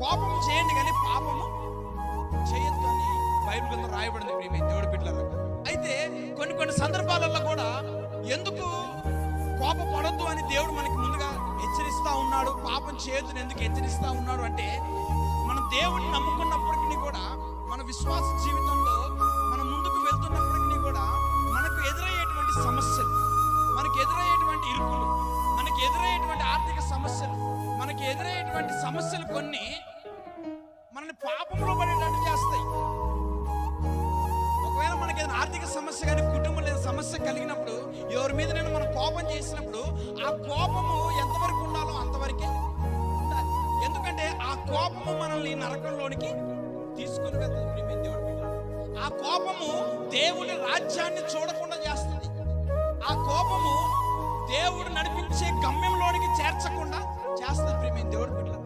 కోపం చేయండి కానీ పాపము చేయొద్దు అని బైబిల్ గ్రంథం రాయబడింది ప్రియమైన దేవుడి బిడ్డలారా. అయితే కొన్ని సందర్భాలలో కూడా ఎందుకు కోపపడొద్దు అని దేవుడు మనకి ముందుగా హెచ్చరిస్తా ఉన్నాడు, పాపం చేయొద్దని ఎందుకు హెచ్చరిస్తా ఉన్నాడు అంటే, మనం దేవుడిని నమ్ముకున్నప్పటికీ కూడా మన విశ్వాస జీవితంలో మనం ముందుకు వెళ్తున్నప్పటికీ కూడా మనకు ఎదురయ్యేటువంటి సమస్యలు, మనకి ఎదురయ్యేటువంటి ఇరుకులు, మనకి ఎదురయ్యేటువంటి ఆర్థిక సమస్యలు, మనకి ఎదురయ్యేటువంటి సమస్యలు కొన్ని మనల్ని పాపంలో పడేటట్టు చేస్తాయి. ఒకవేళ మనకి ఏదైనా ఆర్థిక సమస్య కానీ కుటుంబంలో ఏదైనా సమస్య కలిగినప్పుడు ఎవరి మీద నేను మనం కోపం చేసినప్పుడు ఆ కోపము ఎంతవరకు ఉండాలో అంతవరకే ఉండాలి. ఎందుకంటే ఆ కోపము మనల్ని నరకంలోనికి తీసుకుని వెళ్తుంది దేవుడు. ఆ కోపము దేవుని రాజ్యాన్ని చూడకుండా చేస్తుంది. ఆ కోపము దేవుడు నడిపించే గమ్యంలోనికి చేర్చకుండా చేస్తుంది ప్రియమైన దేవుడు బిడ్డలారా.